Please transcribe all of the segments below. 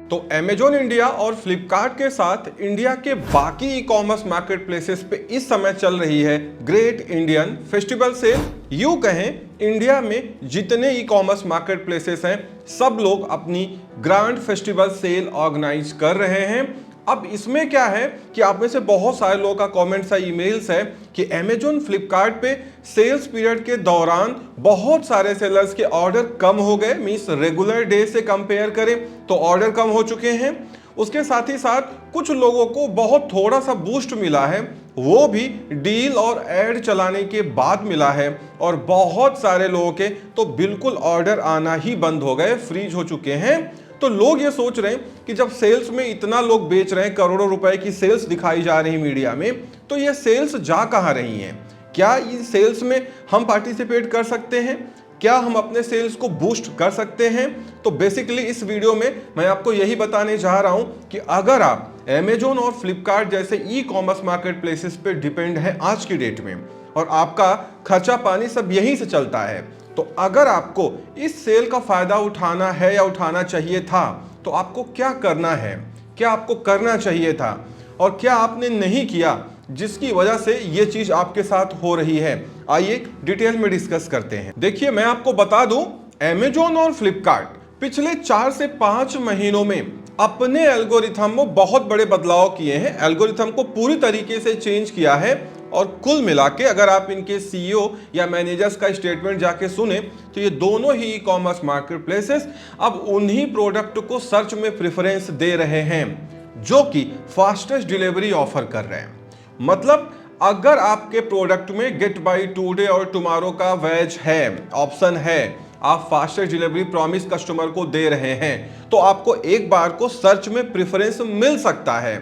तो Amazon India और फ्लिपकार्ट के साथ इंडिया के बाकी ई कॉमर्स मार्केट प्लेसेस पे इस समय चल रही है ग्रेट इंडियन फेस्टिवल सेल। यूं कहें इंडिया में जितने ई कॉमर्स मार्केट प्लेसेस हैं सब लोग अपनी ग्रैंड फेस्टिवल सेल ऑर्गेनाइज कर रहे हैं। अब इसमें क्या है कि आप में से बहुत सारे लोगों का कमेंट्स है, ईमेल्स है कि अमेजॉन फ्लिपकार्ट पे सेल्स पीरियड के दौरान बहुत सारे सेलर्स के ऑर्डर कम हो गए। मींस रेगुलर डे से कंपेयर करें तो ऑर्डर कम हो चुके हैं। उसके साथ ही साथ कुछ लोगों को बहुत थोड़ा सा बूस्ट मिला है, वो भी डील और एड चलाने के बाद मिला है। और बहुत सारे लोगों के तो बिल्कुल ऑर्डर आना ही बंद हो गए, फ्रीज हो चुके हैं। तो लोग ये सोच रहे हैं कि जब सेल्स में इतना लोग बेच रहे हैं, करोड़ों रुपए की सेल्स दिखाई जा रही मीडिया में, तो ये सेल्स जा कहां रही हैं? क्या इन सेल्स में हम पार्टिसिपेट कर सकते हैं? क्या हम अपने सेल्स को बूस्ट कर सकते हैं? तो बेसिकली इस वीडियो में मैं आपको यही बताने जा रहा हूं कि अगर आप अमेजॉन और फ्लिपकार्ट जैसे ई कॉमर्स मार्केट प्लेसेस पे डिपेंड है आज की डेट में और आपका खर्चा पानी सब यहीं से चलता है, तो अगर आपको इस सेल का फायदा उठाना है या उठाना चाहिए था तो आपको क्या करना है, क्या आपको करना चाहिए था और क्या आपने नहीं किया जिसकी वजह से ये चीज आपके साथ हो रही है। आइए डिटेल में डिस्कस करते हैं। देखिए मैं आपको बता दूं, अमेजॉन और फ्लिपकार्ट पिछले 4 से 5 महीनों में अपने एल्गोरिथम में बहुत बड़े बदलाव किए हैं। एल्गोरिथम को पूरी तरीके से चेंज किया है और कुल मिला के अगर आप इनके सीईओ या मैनेजर्स का स्टेटमेंट जाके सुने तो ये दोनों ही ई कॉमर्स मार्केट प्लेसेस अब उन्हीं प्रोडक्ट को सर्च में प्रेफरेंस दे रहे हैं जो कि फास्टेस्ट डिलीवरी ऑफर कर रहे हैं। मतलब अगर आपके प्रोडक्ट में गेट बाय टुडे और टुमारो का वेज है, ऑप्शन है, आप फास्टेस्ट डिलीवरी प्रॉमिस कस्टमर को दे रहे हैं, तो आपको एक बार को सर्च में प्रेफरेंस मिल सकता है।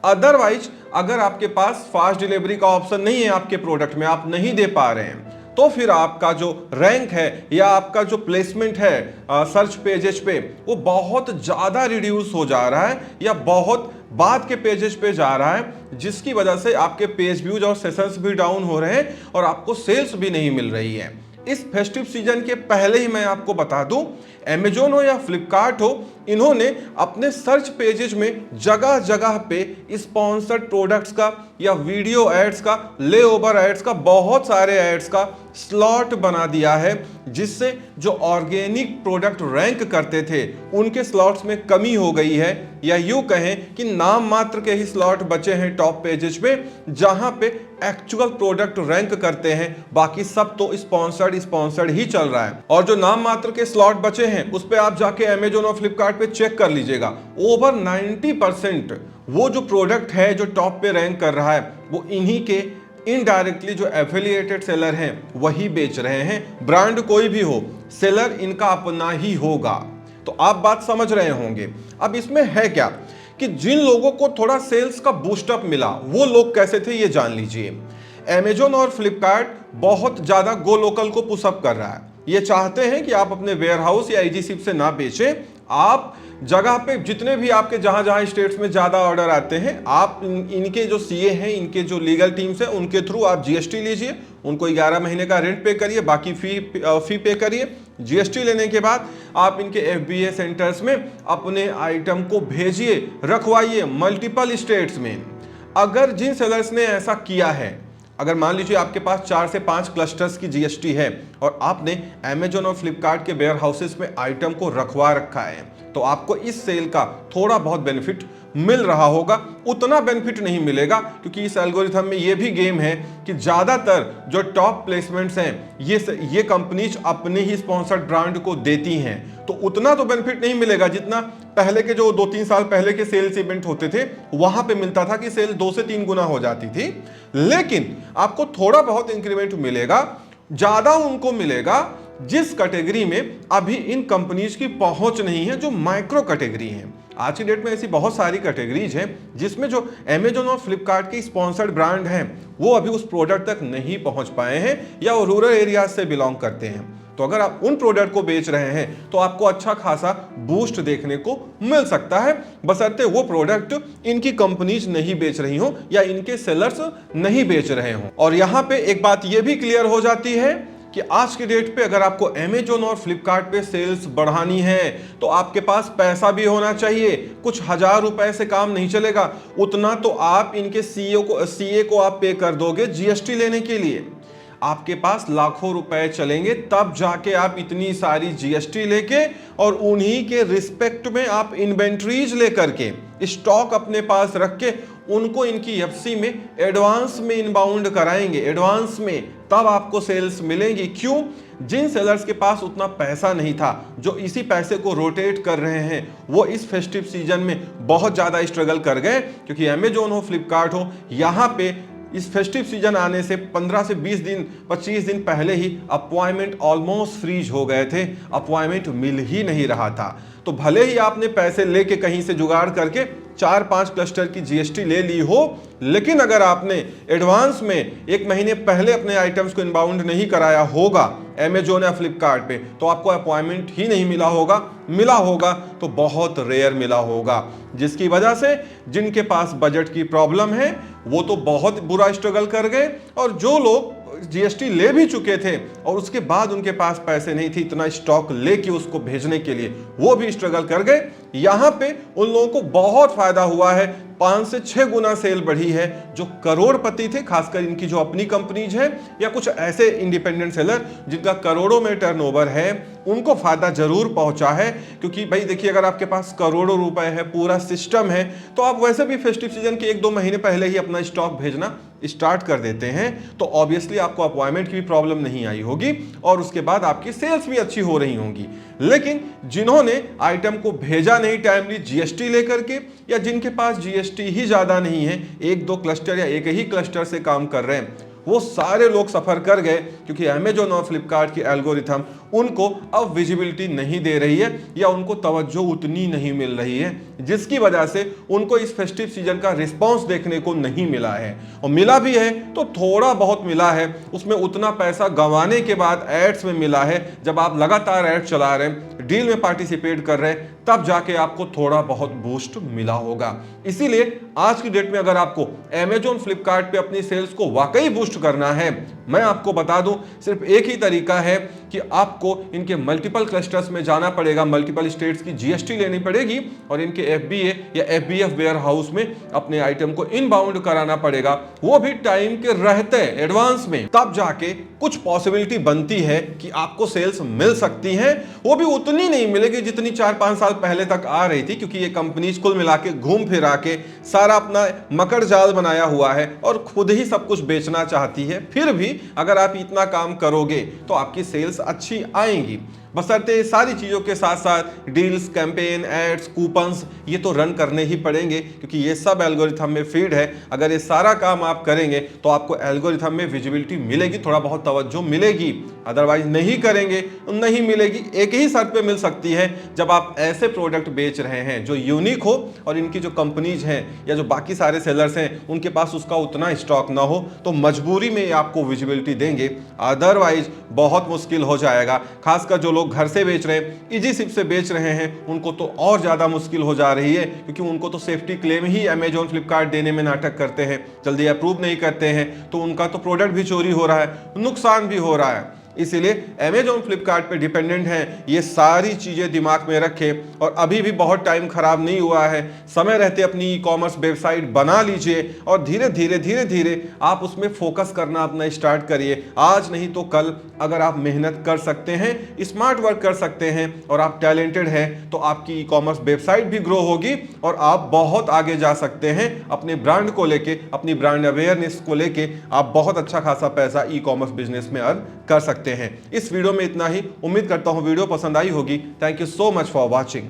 अदरवाइज अगर आपके पास फास्ट डिलीवरी का ऑप्शन नहीं है आपके प्रोडक्ट में, आप नहीं दे पा रहे हैं, तो फिर आपका जो रैंक है या आपका जो प्लेसमेंट है सर्च पेजेस पे वो बहुत ज़्यादा रिड्यूस हो जा रहा है या बहुत बाद के पेजेस पे जा रहा है, जिसकी वजह से आपके पेज व्यूज और सेशंस भी डाउन हो रहे हैं और आपको सेल्स भी नहीं मिल रही है। इस फेस्टिव सीजन के पहले ही मैं आपको बता दूं, अमेजॉन हो या फ्लिपकार्ट हो, इन्होंने अपने सर्च पेजेस में जगह जगह पे स्पॉन्सर्ड प्रोडक्ट्स का या वीडियो एड्स का, ले ओवर एड्स का, बहुत सारे एड्स का स्लॉट बना दिया है, जिससे जो ऑर्गेनिक प्रोडक्ट रैंक करते थे उनके स्लॉट्स में कमी हो गई है, या यूं कहें कि नाम मात्र के ही स्लॉट बचे हैं टॉप पेजेस पे जहां पे एक्चुअल प्रोडक्ट रैंक करते हैं, बाकी सब तो स्पॉन्सर्ड ही चल रहा है। और जो नाम मात्र के स्लॉट बचे हैं उस पे आप जाके अमेजॉन और फ्लिपकार्ट पे चेक कर लीजिएगा, ओवर 90% वो जो प्रोडक्ट है जो टॉप पे रैंक कर रहा है वो इन्हीं के इनडायरेक्टली जो एफिलिएटेड सेलर हैं वही बेच रहे हैं। ब्रांड कोई भी हो, सेलर इनका अपना ही होगा। तो आप बात समझ रहे होंगे। अब इसमें है क्या कि जिन लोगों को थोड़ा सेल्स का बूस्टअप मिला वो लोग कैसे थे ये जान लीजिए। अमेजॉन और फ्लिपकार्ट बहुत ज्यादा गो लोकल को पुशअप कर रहा है। ये चाहते हैं कि आप अपने वेयरहाउस या आईजी शिप से ना बेचें, आप जगह पे जितने भी आपके जहां जहां स्टेट्स में ज्यादा ऑर्डर आते हैं, आप इनके जो सीए हैं, इनके जो लीगल टीम्स हैं, उनके थ्रू आप जीएसटी लीजिए, उनको 11 महीने का रेंट पे करिए, बाकी फी पे करिए। जीएसटी लेने के बाद आप इनके एफबीए सेंटर्स में अपने आइटम को भेजिए, रखवाइए मल्टीपल स्टेट्स में। अगर जिन सेलर्स ने ऐसा किया है, अगर मान लीजिए आपके पास 4 से 5 क्लस्टर्स की जीएसटी है और आपने अमेजॉन और फ्लिपकार्ट के वेयर हाउसेस में आइटम को रखवा रखा है, तो आपको इस सेल का थोड़ा बहुत बेनिफिट मिल रहा होगा। उतना बेनिफिट नहीं मिलेगा क्योंकि इस एल्गोरिथम में ये भी गेम है कि ज्यादातर जो टॉप प्लेसमेंट्स हैं ये कंपनीज अपने ही स्पॉन्सर्ड ब्रांड को देती हैं, तो उतना तो बेनिफिट नहीं मिलेगा जितना पहले के जो 2-3 साल पहले के सेल्स इवेंट होते थे वहां पे मिलता था कि सेल 2 से 3 गुना हो जाती थी। लेकिन आपको थोड़ा बहुत इंक्रीमेंट मिलेगा, ज्यादा उनको मिलेगा जिस कैटेगरी में अभी इन कंपनीज की पहुंच नहीं है, जो माइक्रो कैटेगरी है। आज की डेट में ऐसी बहुत सारी कैटेगरीज हैं जिसमें जो अमेजॉन और फ्लिपकार्ट की स्पॉन्सर्ड ब्रांड हैं वो अभी उस प्रोडक्ट तक नहीं पहुंच पाए हैं या वो रूरल एरियाज से बिलोंग करते हैं। तो अगर आप उन प्रोडक्ट को बेच रहे हैं तो आपको अच्छा खासा बूस्ट देखने को मिल सकता है, बशर्ते वो प्रोडक्ट इनकी कंपनीज नहीं बेच रही हो या इनके सेलर्स नहीं बेच रहे हो। और यहां पे एक बात ये भी क्लियर हो जाती है कि आज के डेट पे अगर आपको अमेजोन और फ्लिपकार्ट पे सेल्स बढ़ानी है तो आपके पास पैसा भी होना चाहिए। कुछ हजार रुपए से काम नहीं चलेगा। उतना तो आप इनके सीए को आप पे कर दोगे जीएसटी लेने के लिए। आपके पास लाखों रुपए चलेंगे तब जाके आप इतनी सारी जीएसटी लेके और उन्हीं के रिस्पेक्ट में आप इन्वेंट्रीज लेकर के स्टॉक अपने पास रख के उनको इनकी एफसी में एडवांस में इनबाउंड कराएंगे, एडवांस में, तब आपको सेल्स मिलेंगी। क्यों? जिन सेलर्स के पास उतना पैसा नहीं था, जो इसी पैसे को रोटेट कर रहे हैं, वो इस फेस्टिव सीजन में बहुत ज्यादा स्ट्रगल कर गए। क्योंकि अमेजोन हो, फ्लिपकार्ट हो, यहाँ पे इस फेस्टिव सीजन आने से 15 से 20 दिन 25 दिन पहले ही अपॉइंटमेंट ऑलमोस्ट फ्रीज हो गए थे, अपॉइंटमेंट मिल ही नहीं रहा था। तो भले ही आपने पैसे लेके कहीं से जुगाड़ करके 4-5 क्लस्टर की जीएसटी ले ली हो, लेकिन अगर आपने एडवांस में 1 महीने पहले अपने आइटम्स को इनबाउंड नहीं कराया होगा अमेजोन या फ्लिपकार्ट पे, तो आपको अपॉइंटमेंट ही नहीं मिला होगा। मिला होगा तो बहुत रेयर मिला होगा, जिसकी वजह से जिनके पास बजट की प्रॉब्लम है वो तो बहुत बुरा स्ट्रगल कर गए, और जो लोग जीएसटी ले भी चुके थे और उसके बाद उनके पास पैसे नहीं थे इतना स्टॉक लेके उसको भेजने के लिए, वो भी स्ट्रगल कर गए। यहां पे उन लोगों को बहुत फायदा हुआ है, 5 से 6 गुना सेल बढ़ी है। जो करोड़पति थे, खासकर इनकी जो अपनी कंपनीज है या कुछ ऐसे इंडिपेंडेंट सेलर जिनका करोड़ों में टर्नओवर है, उनको फायदा जरूर पहुंचा है। क्योंकि भाई देखिए, अगर आपके पास करोड़ों रुपए है, पूरा सिस्टम है, तो आप वैसे भी फेस्टिव सीजन के 1-2 महीने पहले ही अपना स्टॉक भेजना स्टार्ट कर देते हैं, तो ऑब्वियसली आपको अपॉइंटमेंट की भी प्रॉब्लम नहीं आई होगी और उसके बाद आपकी सेल्स भी अच्छी हो रही होंगी। लेकिन जिन्होंने आइटम को भेजा नहीं टाइमली जीएसटी लेकर के, या जिनके पास जीएसटी ही ज्यादा नहीं है, 1-2 क्लस्टर या एक ही क्लस्टर से काम कर रहे हैं, वो सारे लोग सफर कर गए। क्योंकि अमेजोन और फ्लिपकार्ट की एल्गोरिथम उनको अब विजिबिलिटी नहीं दे रही है या उनको तवज्जो उतनी नहीं मिल रही है, जिसकी वजह से उनको इस फेस्टिव सीजन का रिस्पांस देखने को नहीं मिला है। और मिला भी है तो थोड़ा बहुत मिला है, उसमें उतना पैसा गंवाने के बाद एड्स में मिला है। जब आप लगातार एड चला रहे हैं, डील में पार्टिसिपेट कर रहे हैं, तब जाके आपको थोड़ा बहुत बूस्ट मिला होगा। इसीलिए आज की डेट में अगर आपको अमेजोन फ्लिपकार्ट पे अपनी सेल्स को वाकई बूस्ट करना है, मैं आपको बता दूं सिर्फ एक ही तरीका है कि आपको इनके मल्टीपल क्लस्टर्स में जाना पड़ेगा, मल्टीपल स्टेट्स की जीएसटी लेनी पड़ेगी और इनके एफबीए या एफबीएफ वेयर हाउस में अपने आइटम को इनबाउंड कराना पड़ेगा, वो भी टाइम के रहते एडवांस में। तब जाके कुछ पॉसिबिलिटी बनती है कि आपको सेल्स मिल सकती हैं। वो भी उतनी नहीं मिलेगी जितनी 4-5 साल पहले तक आ रही थी, क्योंकि ये कंपनीज कुल मिला के घूम फिरा के सारा अपना मकर जाल बनाया हुआ है और खुद ही सब कुछ बेचना चाहती है। फिर भी अगर आप इतना काम करोगे तो आपकी सेल्स अच्छी आएंगी, बशर्ते सारी चीज़ों के साथ साथ डील्स, कैंपेन, एड्स, कूपन्स ये तो रन करने ही पड़ेंगे, क्योंकि ये सब एल्गोरिथम में फीड है। अगर ये सारा काम आप करेंगे तो आपको एल्गोरिथम में विजिबिलिटी मिलेगी, थोड़ा बहुत तवज्जो मिलेगी। अदरवाइज नहीं करेंगे, नहीं मिलेगी। एक ही शर्त पे मिल सकती है, जब आप ऐसे प्रोडक्ट बेच रहे हैं जो यूनिक हो और इनकी जो कंपनीज हैं या जो बाकी सारे सेलर्स हैं उनके पास उसका उतना स्टॉक ना हो, तो मजबूरी में आपको विजिबिलिटी देंगे। अदरवाइज बहुत मुश्किल हो जाएगा। खासकर जो लोग घर से बेच रहे हैं, इजी शिप से बेच रहे हैं, उनको तो और ज्यादा मुश्किल हो जा रही है, क्योंकि उनको तो सेफ्टी क्लेम ही अमेजोन फ्लिपकार्ट देने में नाटक करते हैं, जल्दी अप्रूव नहीं करते हैं, तो उनका तो प्रोडक्ट भी चोरी हो रहा है, नुकसान भी हो रहा है। इसीलिए अमेजोन फ्लिपकार्ट पे डिपेंडेंट हैं, ये सारी चीजें दिमाग में रखें। और अभी भी बहुत टाइम खराब नहीं हुआ है, समय रहते अपनी ई कॉमर्स वेबसाइट बना लीजिए और धीरे धीरे आप उसमें फोकस करना अपना स्टार्ट करिए। आज नहीं तो कल अगर आप मेहनत कर सकते हैं, स्मार्ट वर्क कर सकते हैं और आप टैलेंटेड हैं, तो आपकी ई कॉमर्स वेबसाइट भी ग्रो होगी और आप बहुत आगे जा सकते हैं। अपने ब्रांड को लेके, अपनी ब्रांड अवेयरनेस को लेके आप बहुत अच्छा खासा पैसा ई कॉमर्स बिजनेस में अर्न कर सकते हैं। इस वीडियो में इतना ही। उम्मीद करता हूं वीडियो पसंद आई होगी। Thank you so much for watching.